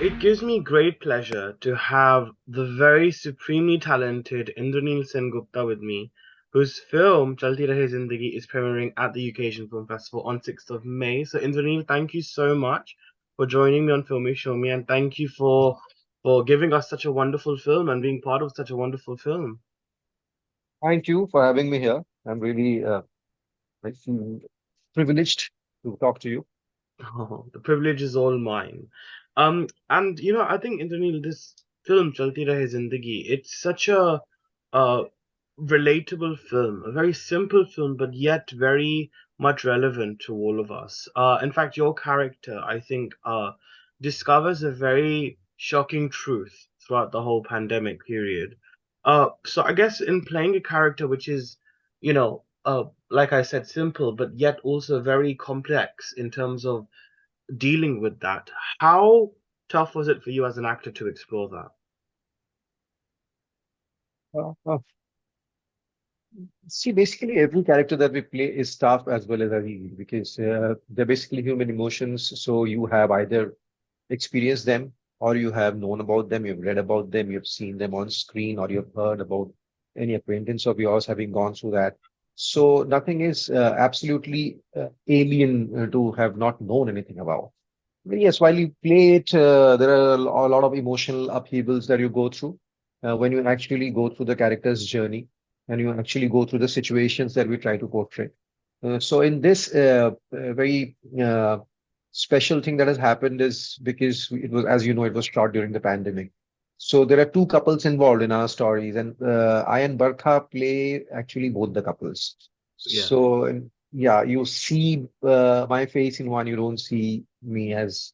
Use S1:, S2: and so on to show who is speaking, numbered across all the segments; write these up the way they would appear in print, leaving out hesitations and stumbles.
S1: It gives me great pleasure to have the very supremely talented Indraneil Sengupta with me, whose film Chalti Rahe Zindagi is premiering at the UK Asian Film Festival on 6th of May. So Indraneil, thank you so much for joining me on Filme Shilmy, and thank you for giving us such a wonderful film and being part of such a wonderful film.
S2: Thank you for having me here. I'm really I feel privileged to talk to you.
S1: Oh, the privilege is all mine. And I think Indranil, this film Chalti Rahe Zindagi, it's such a uh relatable film, a very simple film, but yet very much relevant to all of us. In fact, your character, I think, discovers a very shocking truth throughout the whole pandemic period. So I guess in playing a character which is, like I said, simple, but yet also very complex in terms of dealing with that. How tough was it for you as an actor to explore that?
S2: Uh, uh, See, basically, every character that we play is tough as well as easy because they're basically human emotions. So you have either experienced them or you have known about them, you've read about them, you've seen them on screen, or you've heard about any acquaintance of yours having gone through that. So nothing is absolutely alien to have not known anything about. Well, yes, while you play it, there are a lot of emotional upheavals that you go through when you actually go through the character's journey and you actually go through the situations that we try to portray. So, in this very special thing that has happened is because it was, as you know, it was shot during the pandemic. So, there are two couples involved in our stories, and I and Barkha play actually both the couples.
S1: Yeah.
S2: So, yeah, you see my face in one, you don't see me as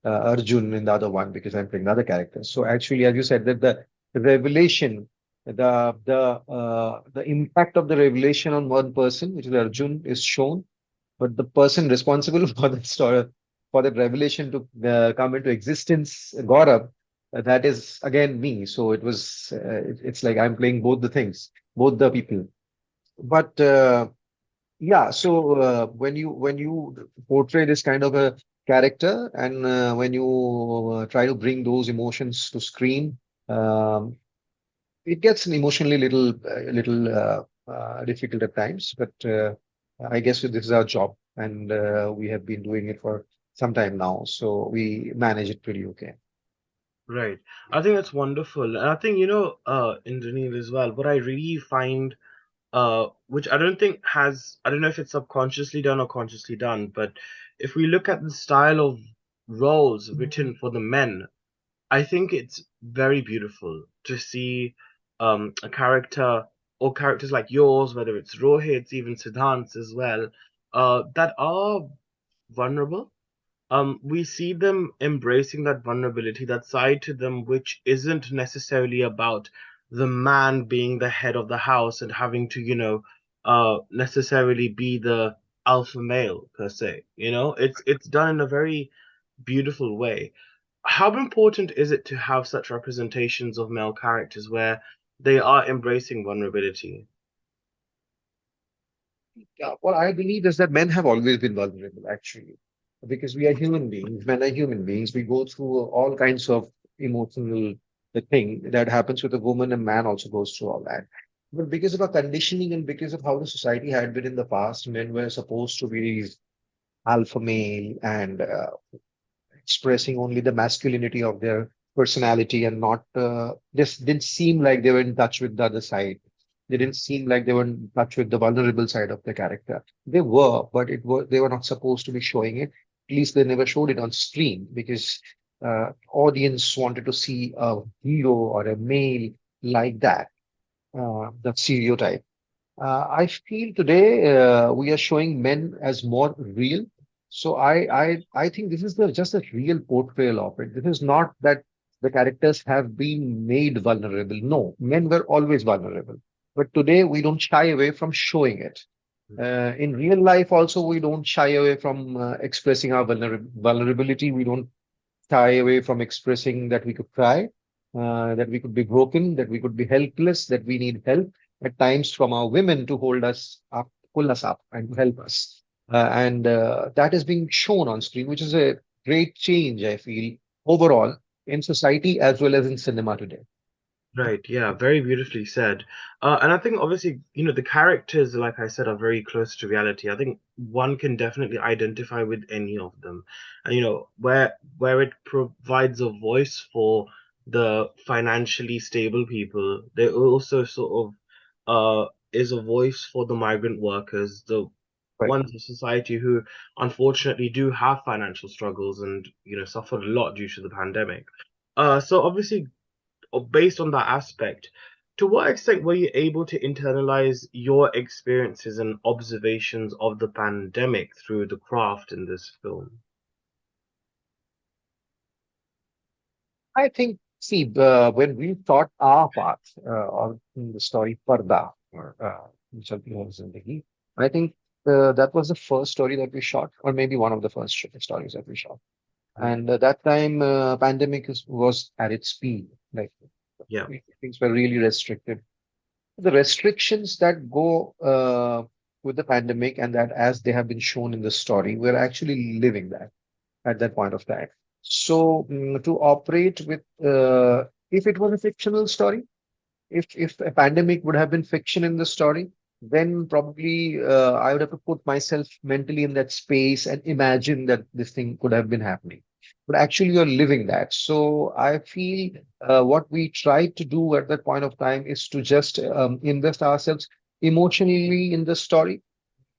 S2: Arjun in the other one because I'm playing the other character. So actually, as you said, that the revelation, the impact of the revelation on one person, which is Arjun, is shown, but the person responsible for the story, for that revelation to come into existence, Gaurav, that is again me. So it's like I'm playing both the things, both the people. But yeah, so when you portray this kind of a character and when you try to bring those emotions to screen, um, it gets an emotionally little difficult at times. But I guess this is our job, and we have been doing it for some time now, so we manage it pretty okay.
S1: Right. I think that's wonderful. And I think, Indranil as well, what I really find, which I don't think has, I don't know if it's subconsciously done or consciously done, but if we look at the style of roles written for the men, I think it's very beautiful to see a character or characters like yours, whether it's Rohit's, even Siddhant's as well, that are vulnerable. We see them embracing that vulnerability, that side to them, which isn't necessarily about the man being the head of the house and having to, necessarily be the alpha male per se. It's done in a very beautiful way. How important is it to have such representations of male characters where they are embracing vulnerability?
S2: Yeah, what I believe is that men have always been vulnerable, actually, because we are human beings. Men are human beings. We go through all kinds of emotional the thing that happens with a woman, a man also goes through all that. But because of our conditioning and because of how the society had been in the past, men were supposed to be alpha male and expressing only the masculinity of their personality and not this didn't seem like they were in touch with the other side. They didn't seem like they were in touch with the vulnerable side of the character. They were, but it was they were not supposed to be showing it. At least they never showed it on screen because audience wanted to see a hero or a male like that, that stereotype. I feel today we are showing men as more real. So I think this is just a real portrayal of it. This is not that the characters have been made vulnerable. No, men were always vulnerable. But today we don't shy away from showing it. In real life, also, we don't shy away from expressing our vulnerability. We don't shy away from expressing that we could cry, that we could be broken, that we could be helpless, that we need help at times from our women to hold us up, pull us up, and to help us. And that is being shown on screen, which is a great change, I feel, overall. in society as well as in cinema today.
S1: Right, yeah, very beautifully said. And I think obviously, the characters, like I said, are very close to reality. I think one can definitely identify with any of them. And where it provides a voice for the financially stable people, they also sort of is a voice for the migrant workers, the
S2: Right.
S1: ones of society who unfortunately do have financial struggles and suffered a lot due to the pandemic. So obviously, or based on that aspect, to what extent were you able to internalize your experiences and observations of the pandemic through the craft in this film?
S2: I think, see, when we thought our part of the story Parda, or Chalti Rahe Zindagi, I think that was the first story that we shot, or maybe one of the first stories that we shot.
S1: Right.
S2: And that time, pandemic was at its peak. Like
S1: Yeah.
S2: things were really restricted. The restrictions that go with the pandemic, and that as they have been shown in the story, we're actually living that at that point of time. So to operate with, if it was a fictional story, if a pandemic would have been fiction in the story, then probably I would have to put myself mentally in that space and imagine that this thing could have been happening. But actually, you're living that. So I feel what we tried to do at that point of time is to just invest ourselves emotionally in the story,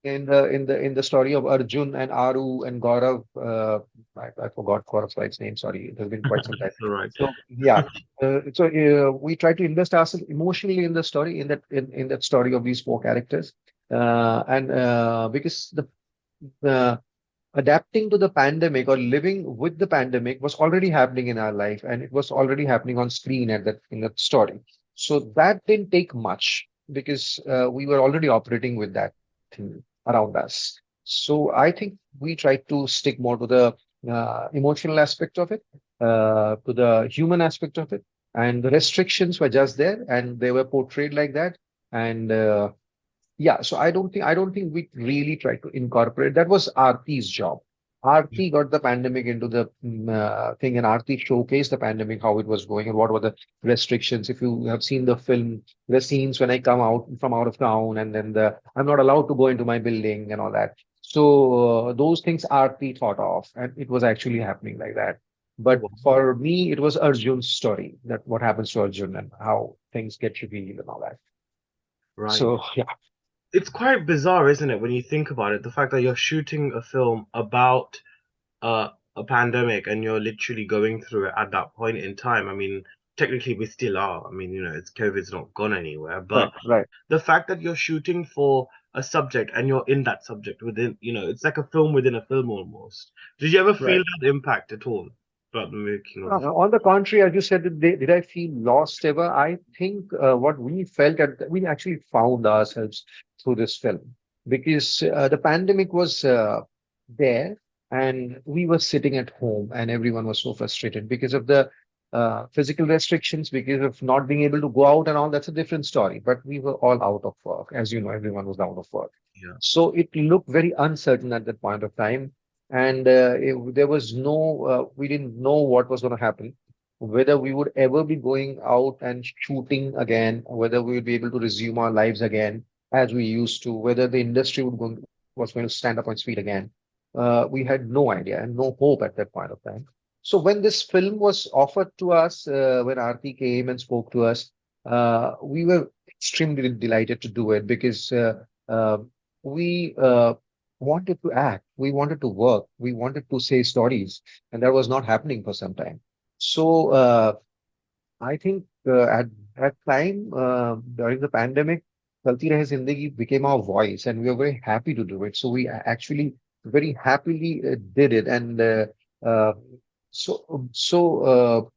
S2: in the story of Arjun and Aru and Gaurav. I forgot Gaurav's wife's name. Sorry, it has been quite some time.
S1: That's all right.
S2: So yeah, we try to invest ourselves emotionally in the story, in that story of these four characters, and because the adapting to the pandemic or living with the pandemic was already happening in our life, and it was already happening on screen at that in that story. So that didn't take much because we were already operating with that thing around us. So I think we tried to stick more to the emotional aspect of it, to the human aspect of it, and the restrictions were just there, and they were portrayed like that. And yeah, so I don't think we really tried to incorporate. That was Aarti's job. Aarti got the pandemic into the thing, and Aarti showcased the pandemic, how it was going, and what were the restrictions. If you have seen the film, the scenes when I come out from out of town, and then the I'm not allowed to go into my building and all that. So those things Aarti thought of, and it was actually happening like that.
S1: Oh,
S2: But
S1: wow.
S2: for me, it was Arjun's story, that what happens to Arjun and how things get revealed and all that.
S1: Right.
S2: So yeah,
S1: It's quite bizarre, isn't it, when you think about it? The fact that you're shooting a film about a pandemic and you're literally going through it at that point in time. I mean, technically we still are. I mean, it's COVID's not gone anywhere, but
S2: right, right.
S1: the fact that you're shooting for a subject and you're in that subject within, it's like a film within a film almost. Did you ever feel
S2: Right.
S1: that impact at all throughout the making of the film?
S2: On the contrary, as you said, did I feel lost ever? I think what we felt at we actually found ourselves through this film because the pandemic was there, and we were sitting at home, and everyone was so frustrated because of the physical restrictions, because of not being able to go out and all. That's a different story. But we were all out of work, as you know, everyone was out of work.
S1: Yeah.
S2: So it looked very uncertain at that point of time, and there was we didn't know what was going to happen, whether we would ever be going out and shooting again, whether we would be able to resume our lives again as we used to, whether the industry was going to stand up on its feet again. We had no idea and no hope at that point of time. So when this film was offered to us, when Aarti came and spoke to us, we were extremely delighted to do it because uh, we wanted to act, we wanted to work, we wanted to say stories, and that was not happening for some time. So I think at that time, during the pandemic, Chalti Rahe Zindagi became our voice, and we were very happy to do it. So we actually very happily did it, and uh, so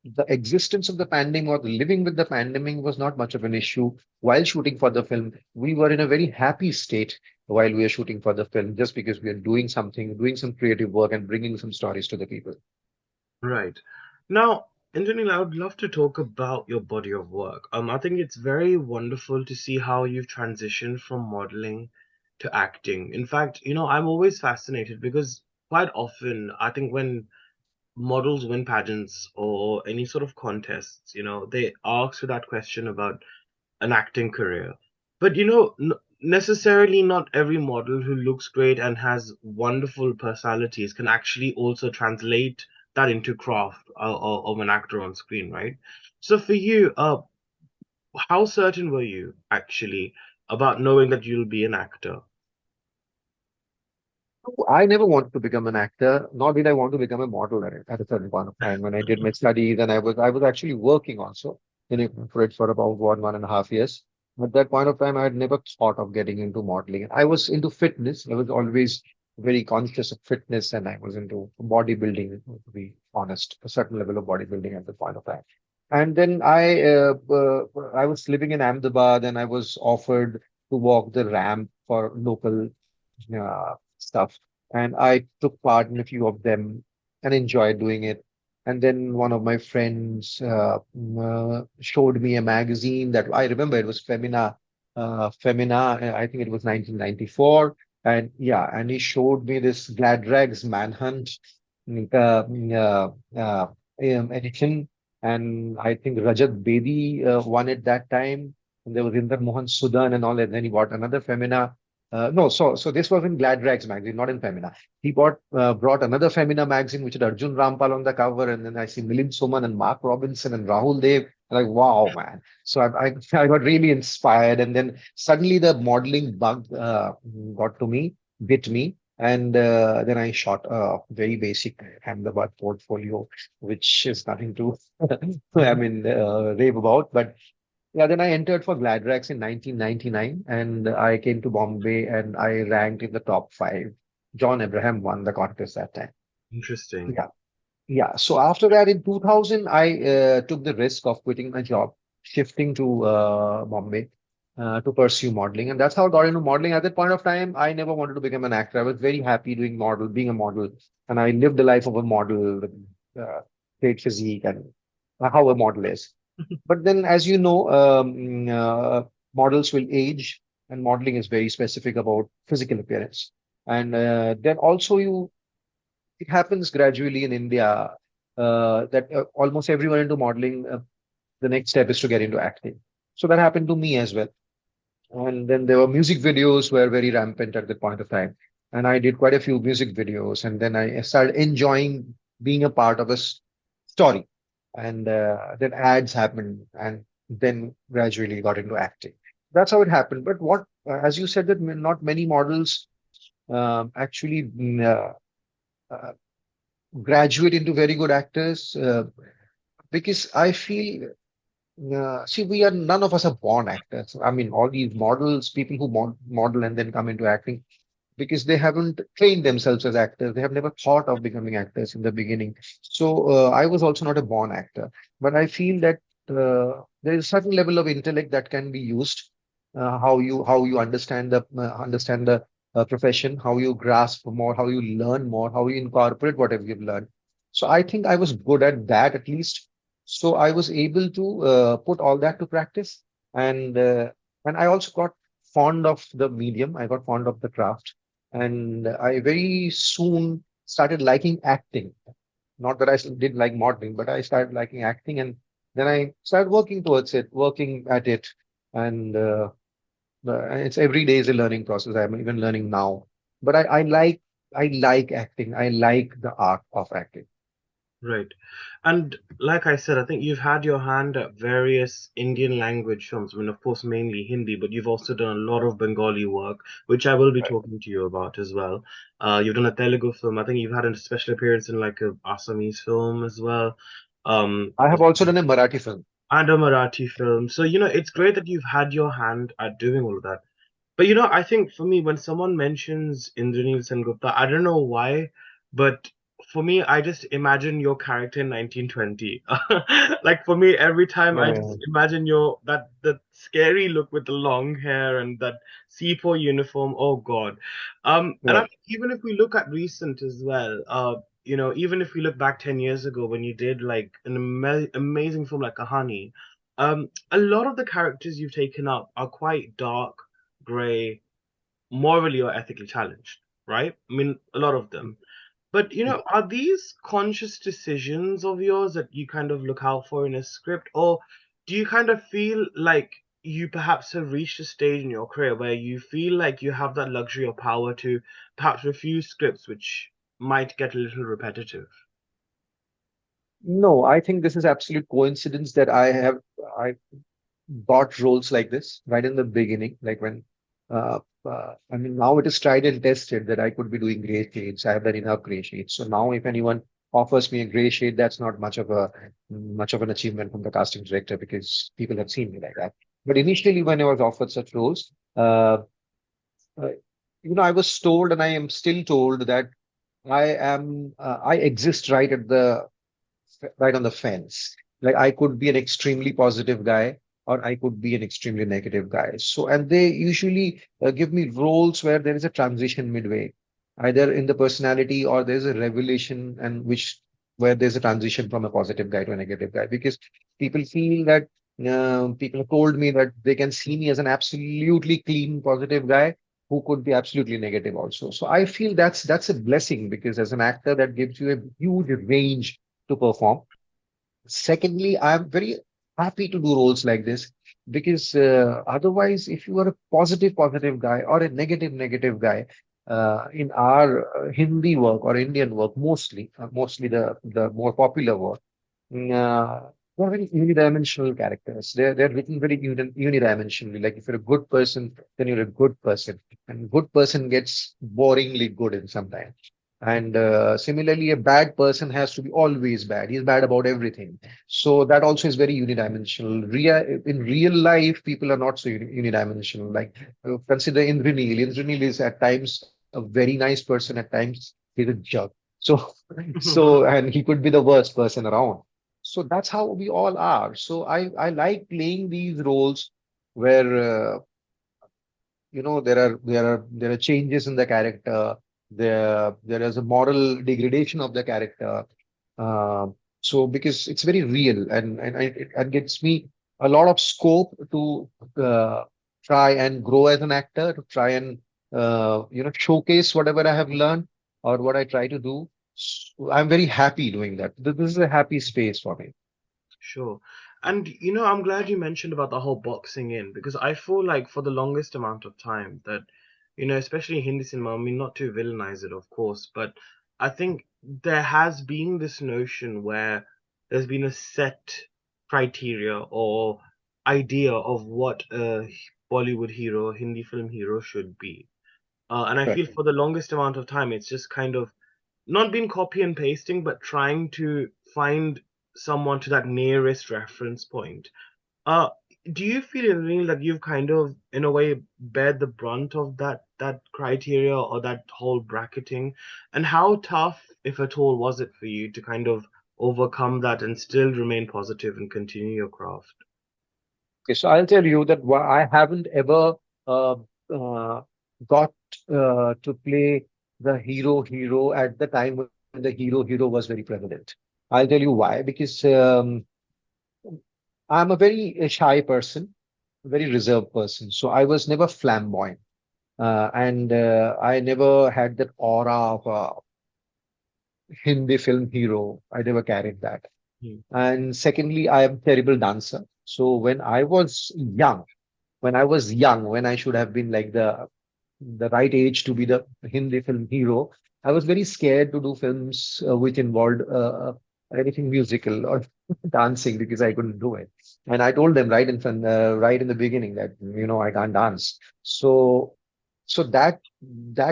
S2: the existence of the pandemic or the living with the pandemic was not much of an issue while shooting for the film. We were in a very happy state while we were shooting for the film, just because we are doing something, doing some creative work, and bringing some stories to the people.
S1: Right. Now, Indraneil, I would love to talk about your body of work. I think it's very wonderful to see how you've transitioned from modeling to acting. In fact, I'm always fascinated because quite often, I think when models win pageants or any sort of contests, they ask you that question about an acting career. But necessarily not every model who looks great and has wonderful personalities can actually also translate that into craft of an actor on screen, right? So for you, how certain were you actually about knowing that you'll be an actor?
S2: I never wanted to become an actor, nor did I want to become a model at a certain point of time. When I did my studies, and I was actually working also for it for about 1.5 years. At that point of time, I had never thought of getting into modeling. I was into fitness. I was always very conscious of fitness, and I was into bodybuilding, to be honest, a certain level of bodybuilding at the point of time. And then I was living in Ahmedabad, and I was offered to walk the ramp for local stuff. And I took part in a few of them and enjoyed doing it. And then one of my friends showed me a magazine that I remember it was Femina, I think it was 1994. And yeah, and he showed me this Glad Rags Manhunt mm, uh, mm, edition. And I think Rajat Bedi won it that time. And there was Inder Mohan Sudan and all that. Then he bought another Femina no, so this was in Glad Rags magazine, not in Femina. He brought another Femina magazine, which had Arjun Rampal on the cover, and then I see Milind Soman and Mark Robinson and Rahul Dev. Like, wow, man! So I got really inspired, and then suddenly the modeling bug got to me, bit me, and then I shot a very basic Ahmedabad portfolio, which is nothing to, I mean, rave about, but yeah, then I entered for Gladrax in 1999 and I came to Bombay and I ranked in the top five. John Abraham won the contest that time.
S1: Interesting.
S2: Yeah. Yeah. So after that, in 2000, I took the risk of quitting my job, shifting to Bombay to pursue modeling. And that's how I got into modeling. At that point of time, I never wanted to become an actor. I was very happy being a model. And I lived the life of a model, with great physique and how a model is. But then, as you know, models will age, and modeling is very specific about physical appearance. And then also, it happens gradually in India that almost everyone into modeling, the next step is to get into acting. So that happened to me as well. And then there were music videos were very rampant at that point of time. And I did quite a few music videos. And then I started enjoying being a part of story. And then ads happened. And then gradually got into acting. That's how it happened. But as you said, that not many models actually uh, graduate into very good actors because I feel see, we are none of us are born actors. I mean, all these models, people who model and then come into acting, because they haven't trained themselves as actors. They have never thought of becoming actors in the beginning. So I was also not a born actor, but I feel that there is a certain level of intellect that can be used. How you understand the profession, how you grasp more, how you learn more, how you incorporate whatever you've learned. So I think I was good at that at least. So I was able to put all that to practice, and I also got fond of the medium. I got fond of the craft, and I very soon started liking acting. Not that I didn't like modeling, but I started liking acting, and then I started working towards it, working at it, and it's every day is a learning process. I'm even learning now, but I like acting. I like the art of acting.
S1: Right. And like I said, I think you've had your hand at various Indian language films. I mean, of course, mainly Hindi, but you've also done a lot of Bengali work, which I will be
S2: Right.
S1: talking to you about as well. You've done a Telugu film. I think you've had a special appearance in like a Assamese film as well. Um,
S2: I have also done a Marathi film.
S1: and a Marathi film. So, it's great that you've had your hand at doing all of that. But I think for me, when someone mentions Indraneil Sengupta, I don't know why, but for me, I just imagine your character in 1920. Like for me, every time I
S2: Yeah,
S1: just imagine your that scary look with the long hair and that C4 uniform. Oh God. And I
S2: right.
S1: think even if we look at recent as well, even if we look back 10 years ago when you did like an amazing film like Kahani, a lot of the characters you've taken up are quite dark, gray, morally or ethically challenged, right? I mean, a lot of them. But are these conscious decisions of yours that you kind of look out for in a script, or do you kind of feel like you perhaps have reached a stage in your career where you feel like you have that luxury or power to perhaps refuse scripts which might get a little repetitive?
S2: No, I think this is absolute coincidence that I got roles like this right in the beginning, like when I mean now it is tried and tested that I could be doing gray shades. I have done enough gray shades. So now if anyone offers me a gray shade, that's not much of an achievement from the casting director because people have seen me like that. But initially when I was offered such roles, uh, I was told and I am still told that I exist right on the fence. Like I could be an extremely positive guy or I could be an extremely negative guy. So, and they usually give me roles where there is a transition midway, either in the personality or there's a revelation and which where there's a transition from a positive guy to a negative guy because people feel that people have told me that they can see me as an absolutely clean positive guy who could be absolutely negative also. So I feel that's a blessing because as an actor that gives you a huge range to perform. Secondly, I'm very happy to do roles like this because otherwise, if you are a positive guy or a negative guy, in our Hindi work or Indian work, mostly the more popular work, they're very unidimensional characters. They're written very unidimensionally. Like if you're a good person, then you're a good person, and good person gets boringly good in sometimes. And similarly, a bad person has to be always bad. He's bad about everything. So that also is very unidimensional. In real life, people are not so unidimensional. Like consider Indraneil. Indraneil is at times a very nice person. At times, he's a jerk. So, and he could be the worst person around. So that's how we all are. So I like playing these roles where there are changes in the character. There is a moral degradation of the character. Uh, so because it's very real and it gives me a lot of scope to try and grow as an actor, to try and showcase whatever I have learned or what I try to do. So I'm very happy doing that. This is a happy space for me.
S1: Sure. And I'm glad you mentioned about the whole boxing in because I feel like for the longest amount of time that, especially Hindi cinema, I mean, not to villainize it, of course, but I think there has been this notion where there's been a set criteria or idea of what a Bollywood hero, Hindi film hero should be. And I feel
S2: Correct.
S1: for the longest amount of time, it's just kind of not been copy and pasting, but trying to find someone to that nearest reference point. Uh, do you feel, Neil, that you've kind of, in a way, bear the brunt of that criteria or that whole bracketing? And how tough, if at all, was it for you to kind of overcome that and still remain positive and continue your craft?
S2: Okay, so I'll tell you that I haven't ever uh, uh, got to play the hero at the time when the hero was very prevalent. I'll tell you why. Because I'm a very shy person, very reserved person. So I was never flamboyant, and I never had that aura of a Hindi film hero. I never carried that.
S1: Hmm.
S2: And secondly, I am a terrible dancer. So when I should have been like the right age to be the Hindi film hero, I was very scared to do films which involved anything musical or dancing because I couldn't do it. And I told them right in the beginning that I can't dance. So that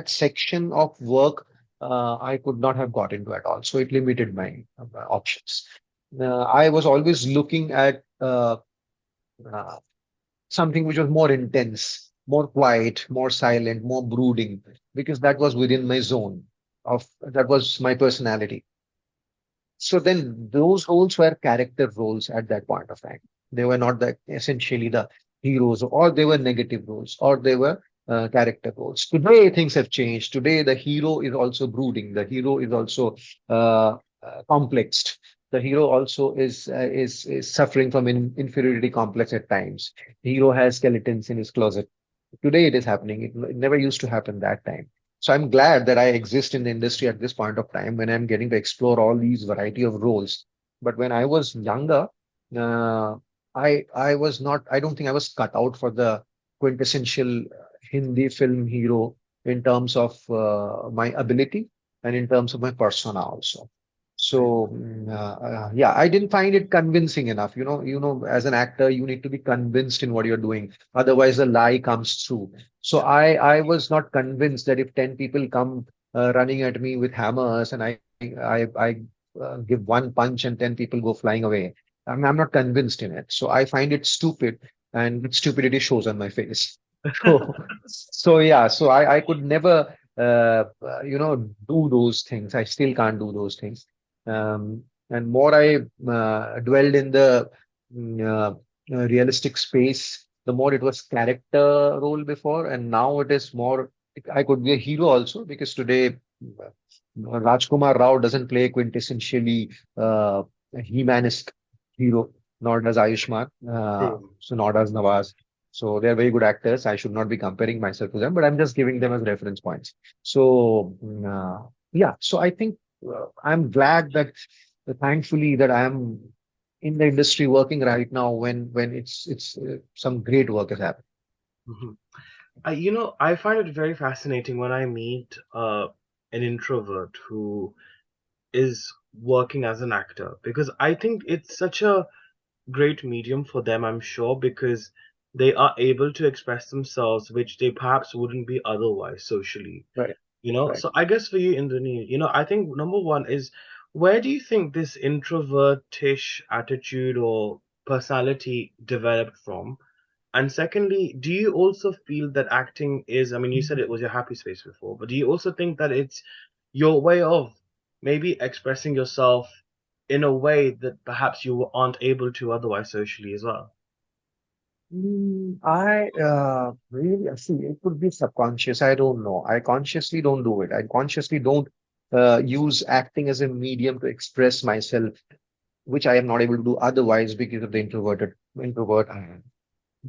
S2: section of work I could not have got into at all. So it limited my options. I was always looking at uh, something which was more intense, more quiet, more silent, more brooding, because that was within my zone that was my personality. So then those roles were character roles at that point of time. They were not essentially the heroes, or they were negative roles, or they were character roles. Today things have changed. Today the hero is also brooding. The hero is also complexed. The hero also is suffering from inferiority complex at times. The hero has skeletons in his closet. Today it is happening. It never used to happen that time. So I'm glad that I exist in the industry at this point of time when I'm getting to explore all these variety of roles. But when I was younger, uh, I was not. I don't think I was cut out for the quintessential Hindi film hero in terms of my ability and in terms of my persona also.
S1: Right.
S2: So yeah, I didn't find it convincing enough. As an actor, you need to be convinced in what you're doing. Otherwise, the lie comes through. So I was not convinced that if 10 people come running at me with hammers and I give one punch and 10 people go flying away. I'm not convinced in it. So I find it stupid, and stupidity shows on my face. So so I could never do those things. I still can't do those things. And more I dwelled in the realistic space, the more it was character role before, and now it is more. I could be a hero also because today Rajkumar Rao doesn't play quintessentially He-Man-esque hero, nor does Ayushmann,
S1: Same.
S2: so nor does Nawaz. So they're very good actors. I should not be comparing myself to them, but I'm just giving them as reference points. So yeah, so I think I'm glad that thankfully that I'm in the industry working right now when it's some great work is happening.
S1: Mhm. I find it very fascinating when I meet an introvert who is working as an actor, because I think it's such a great medium for them, I'm sure, because they are able to express themselves, which they perhaps wouldn't be otherwise socially.
S2: Right, right.
S1: So I guess for you, Indrani, I think number one is, where do you think this introvertish attitude or personality developed from? And secondly, do you also feel that acting is, I mean, you said it was your happy space before, but do you also think that it's your way of maybe expressing yourself in a way that perhaps you aren't able to otherwise socially as well?
S2: I really see it could be subconscious. I don't know. I consciously don't do it. I consciously don't use acting as a medium to express myself, which I am not able to do otherwise because of the introvert I am.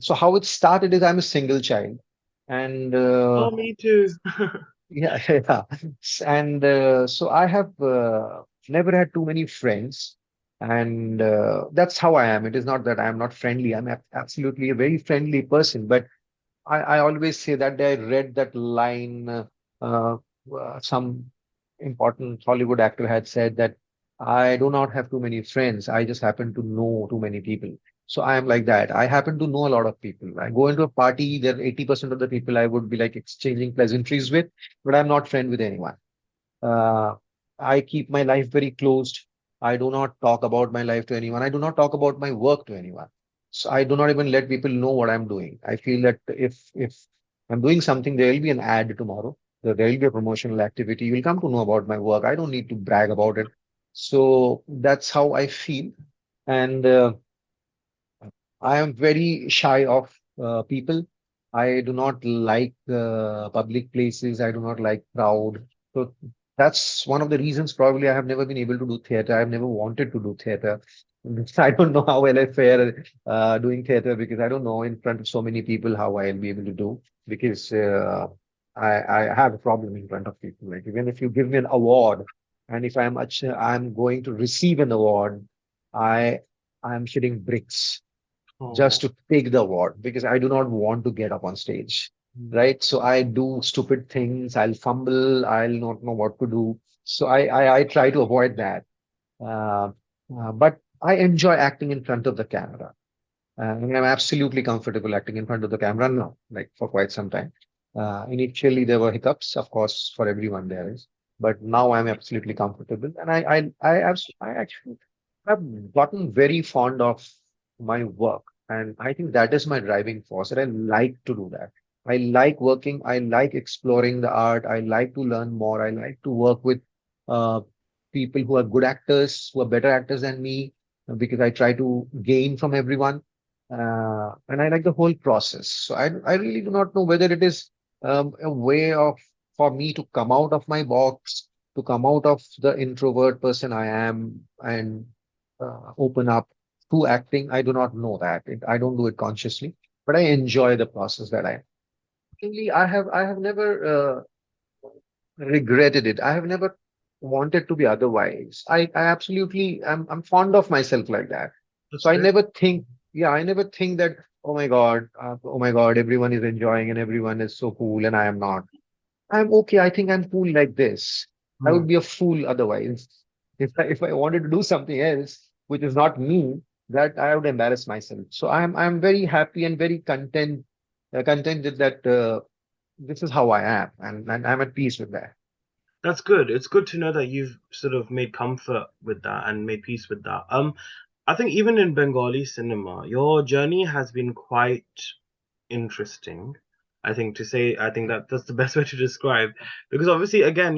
S2: So how it started is I'm a single child, and
S1: Oh, me too.
S2: yeah, yeah. And so I have never had too many friends, and that's how I am. It is not that I am not friendly. I'm absolutely a very friendly person, but I always say that I read that line. Uh, some important Hollywood actor had said that I do not have too many friends. I just happen to know too many people. So I am like that. I happen to know a lot of people. I go into a party, there 80% of the people I would be like exchanging pleasantries with, but I'm not friend with anyone. Uh, I keep my life very closed. I do not talk about my life to anyone. I do not talk about my work to anyone. So I do not even let people know what I'm doing. I feel that if I'm doing something, there will be an ad tomorrow. There will be a promotional activity. You will come to know about my work. I don't need to brag about it. So that's how I feel. And I am very shy of people. I do not like public places. I do not like crowd. So that's one of the reasons probably I have never been able to do theater. I've never wanted to do theater. I don't know how well I fare doing theater because I don't know in front of so many people how I'll be able to do because I have a problem in front of people. Like even if you give me an award and if I'm going to receive an award, I I'm shitting bricks just
S1: Oh.
S2: to take the award because I do not want to get up on stage. Right. So I do stupid things. I'll fumble. I'll not know what to do. So I try to avoid that. Uh, but I enjoy acting in front of the camera. And I'm absolutely comfortable acting in front of the camera now, like for quite some time. Initially, there were hiccups, of course, for everyone there is, but now I'm absolutely comfortable, and I actually have gotten very fond of my work, and I think that is my driving force. And I like to do that. I like working. I like exploring the art. I like to learn more. I like to work with uh, people who are good actors, who are better actors than me, because I try to gain from everyone and I like the whole process. So I really do not know whether it is a way of for me to come out of my box, to come out of the introvert person I am, and open up to acting. I do not know that. I don't do it consciously, but I enjoy the process that I. Secondly, I have never. regretted it. I have never wanted to be otherwise. I absolutely, I'm fond of myself like that.
S1: That's
S2: So I
S1: great.
S2: never think, yeah, I never think that, oh my God, everyone is enjoying and everyone is so cool and I am not. I'm okay. I think I'm cool like this. I
S1: Hmm.
S2: would be a fool otherwise. If I wanted to do something else, which is not me, that I would embarrass myself. So I'm very happy and very contented that this is how I am, and I'm at peace with that.
S1: That's good. It's good to know that you've sort of made comfort with that and made peace with that. I think even in Bengali cinema, your journey has been quite interesting. I think that that's the best way to describe, because obviously, again,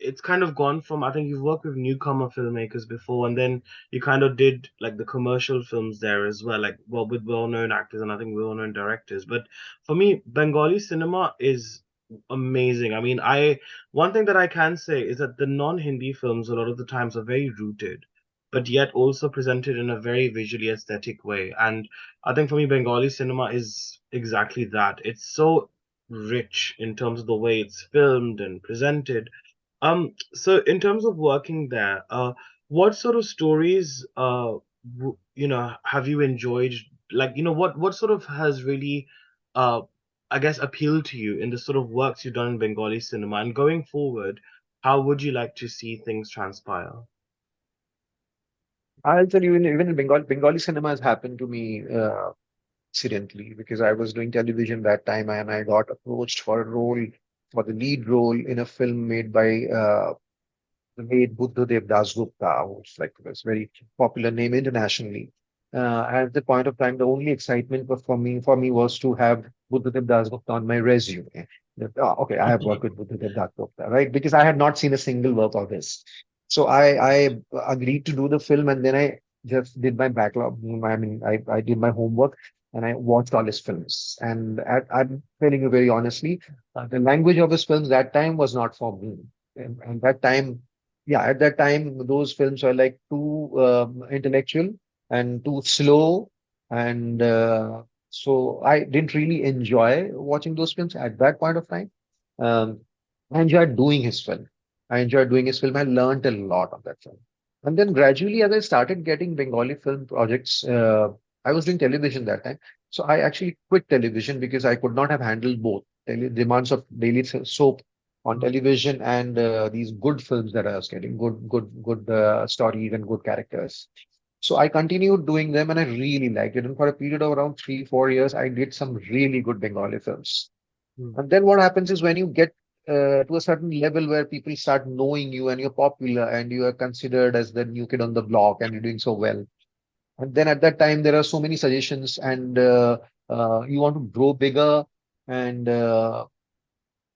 S1: it's kind of gone from, I think you've worked with newcomer filmmakers before, and then you kind of did like the commercial films there as well, like, well, with well-known actors and I think well-known directors. But for me, Bengali cinema is amazing. I mean, one thing that I can say is that the non-Hindi films a lot of the times are very rooted, but yet also presented in a very visually aesthetic way. And I think for me, Bengali cinema is exactly that. It's so rich in terms of the way it's filmed and presented. So in terms of working there, what sort of stories, have you enjoyed? Like, what sort of has really, uh, I guess, appealed to you in the sort of works you've done in Bengali cinema? And going forward, how would you like to see things transpire?
S2: I'll tell you, even in Bengali cinema has happened to me accidentally because I was doing television that time and I got approached for a role, for the lead role in a film made by the late Buddhadev Dasgupta, who's like this very popular name internationally. At the point of time, the only excitement for me was to have Buddhadev Dasgupta on my resume. That, okay, I have worked with Buddhadev Dasgupta, right? Because I had not seen a single work of his. So I agreed to do the film, and then I just did my backlog. I mean, I did my homework and I watched all his films. And I'm telling you very honestly, the language of his films that time was not for me. And that time, yeah, at that time, those films were like too intellectual and too slow. And so I didn't really enjoy watching those films at that point of time. Um, I enjoyed doing his film. I enjoyed doing his film. I learned a lot of that film. And then gradually, as I started getting Bengali film projects, I was doing television that time. So I actually quit television because I could not have handled both demands of daily soap on television and these good films that I was getting, good stories and good characters. So I continued doing them and I really liked it. And for a period of around 3, 4 years, I did some really good Bengali films.
S1: Mm,
S2: And then what happens is when you get to a certain level where people start knowing you and you're popular and you are considered as the new kid on the block and you're doing so well. And then at that time, there are so many suggestions and you want to grow bigger and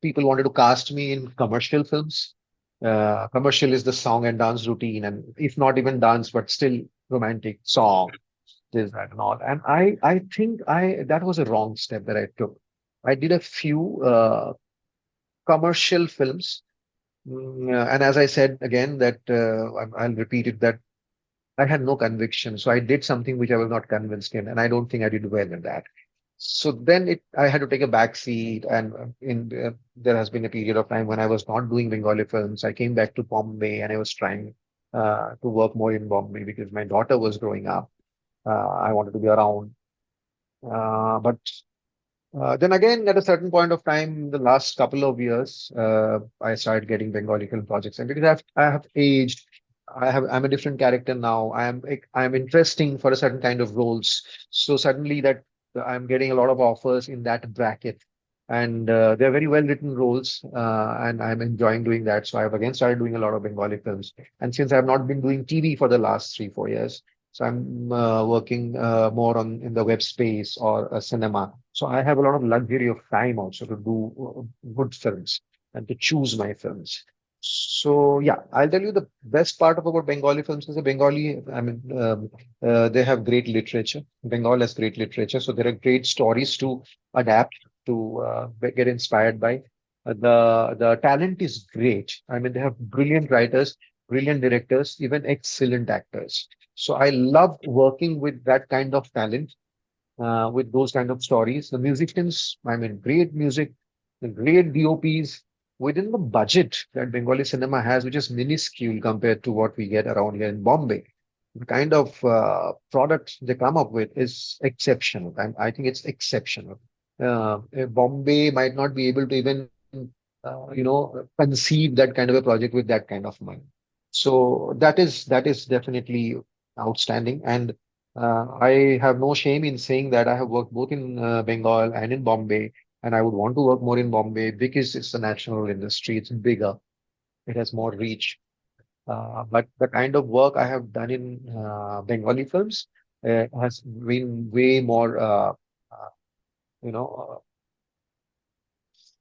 S2: people wanted to cast me in commercial films. Commercial is the song and dance routine, and if not even dance, but still romantic song, this, that, and all. And I think that was a wrong step that I took. I did a few commercial films, and as I said again, that I'll repeat it that I had no conviction, so I did something which I was not convinced in, and I don't think I did well in that. So then I had to take a back seat, and there has been a period of time when I was not doing Bengali films. I came back to Bombay, and I was trying to work more in Bombay because my daughter was growing up. I wanted to be around, but then again, at a certain point of time, the last couple of years, I started getting Bengali film projects, and because I have aged, I'm a different character now. I'm interesting for a certain kind of roles. So suddenly that I'm getting a lot of offers in that bracket, and they're very well written roles, and I'm enjoying doing that. So I've again started doing a lot of Bengali films, and since I've not been doing TV for the last 3, 4 years. So I'm working more on in the web space or cinema. So I have a lot of luxury of time also to do good films and to choose my films. So yeah, I'll tell you the best part of about Bengali films is the Bengali. I mean, they have great literature. Bengal has great literature, so there are great stories to adapt to get inspired by. The talent is great. I mean, they have brilliant writers, brilliant directors, even excellent actors. So I love working with that kind of talent, with those kind of stories. The musicians, I mean, great music, the great DOPs, within the budget that Bengali cinema has, which is minuscule compared to what we get around here in Bombay, the kind of product they come up with is exceptional. And I think it's exceptional. Bombay might not be able to even, conceive that kind of a project with that kind of money. So that is definitely outstanding. And I have no shame in saying that I have worked both in Bengal and in Bombay, and I would want to work more in Bombay because it's a national industry. It's bigger. It has more reach. But the kind of work I have done in Bengali films has been way more, you know,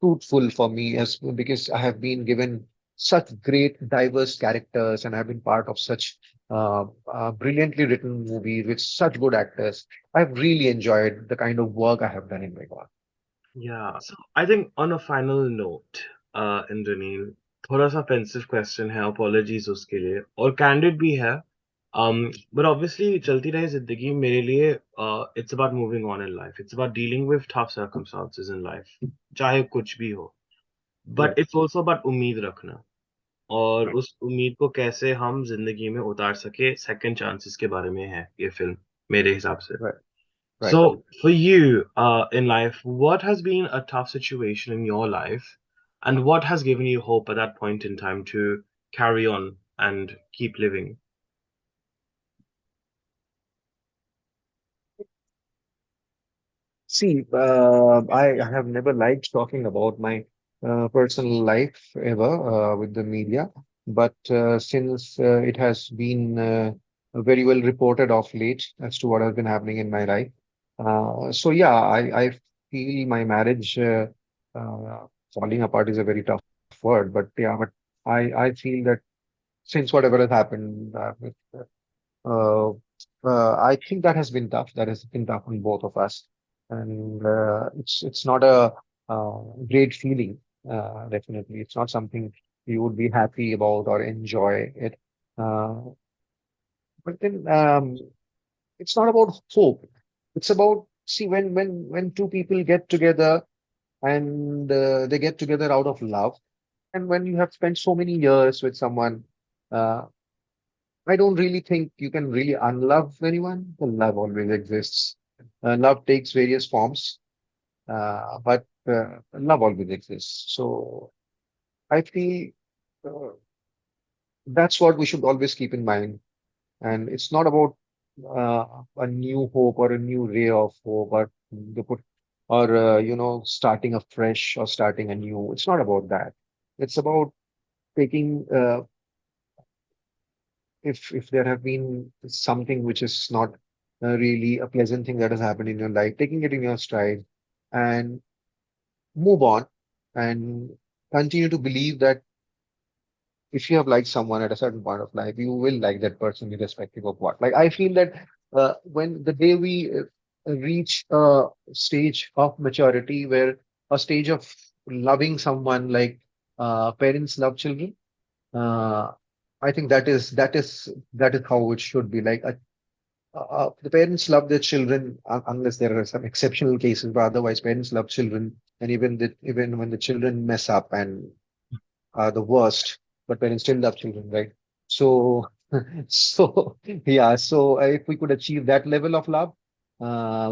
S2: fruitful for me as because I have been given such great diverse characters and I've been part of such brilliantly written movies with such good actors. I've really enjoyed the kind of work I have done in Bengal.
S1: Yeah. So I think on a final note, Indranil, थोड़ा सा pensive question है, apologies उसके लिए, और candid भी है. But obviously चलती रहे जिंदगी मेरे लिए it's about moving on in life. It's about dealing with tough circumstances in life, चाहे कुछ भी हो.
S2: Right,
S1: But it's also about उम्मीद रखना और
S2: right,
S1: उस उम्मीद को कैसे हम जिंदगी में उतार सके. सेकंड चांसेस के बारे में है ये फिल्म मेरे हिसाब से.
S2: right, right.
S1: So, for you, in life, what has been a tough situation in your life, and what has given you hope at that point in time to carry on and keep living?
S2: See, I have never liked talking about my personal life ever with the media, but since it has been very well reported of late as to what has been happening in my life, so yeah, I feel my marriage uh, falling apart is a very tough word, but yeah, but I feel that since whatever has happened uh, I think that has been tough. That has been tough on both of us, and it's not a great feeling. Definitely, it's not something you would be happy about or enjoy it. Uh, but then it's not about hope. It's about see when two people get together and they get together out of love, and when you have spent so many years with someone. I don't really think you can really unlove anyone. The love always exists. Love takes various forms, but love always exists. So I feel uh, that's what we should always keep in mind. And it's not about a new hope or a new ray of hope or the put or starting afresh or starting anew. It's not about that. It's about taking if there have been something which is not really a pleasant thing that has happened in your life, taking it in your stride and move on and continue to believe that if you have liked someone at a certain point of life, you will like that person irrespective of what. Like I feel that when the day we reach a stage of maturity where a stage of loving someone like parents love children, uh, I think that is how it should be. Like the parents love their children unless there are some exceptional cases, but otherwise parents love children, and even when the children mess up and are the worst, but parents still love children, right? So, so yeah. So if we could achieve that level of love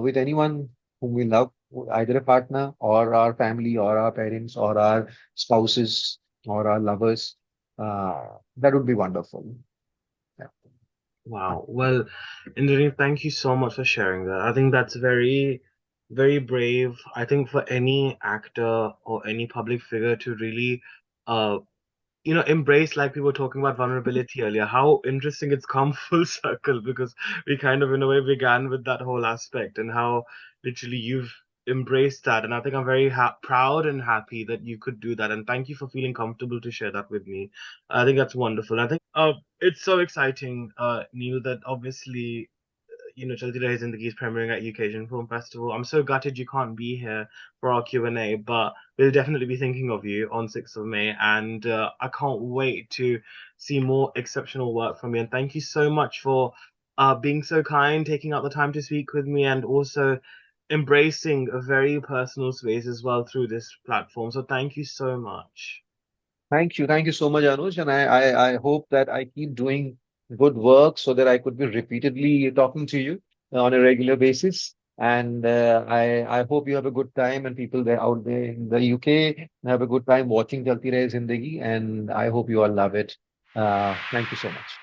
S2: with anyone whom we love, either a partner or our family or our parents or our spouses or our lovers, that would be wonderful. Yeah.
S1: Wow. Well, Indrani, thank you so much for sharing that. I think that's very, very brave. I think for any actor or any public figure to really uh, embrace, like we were talking about vulnerability earlier, how interesting it's come full circle because we kind of in a way began with that whole aspect and how literally you've embraced that. And I think I'm very proud and happy that you could do that. And thank you for feeling comfortable to share that with me. I think that's wonderful. I think it's so exciting, Neil, that obviously Chalti Rahe Zindagi is premiering at UK Asian Film Festival. I'm so gutted you can't be here for our Q&A, but we'll definitely be thinking of you on 6th of May, and I can't wait to see more exceptional work from you. And thank you so much for being so kind, taking out the time to speak with me, and also embracing a very personal space as well through this platform. So thank you so much.
S2: Thank you so much, Anuj, and I hope that I keep doing good work so that I could be repeatedly talking to you on a regular basis. And I hope you have a good time, and people there out there in the UK have a good time watching Chalti Rahe Zindagi, and I hope you all love it. Thank you so much.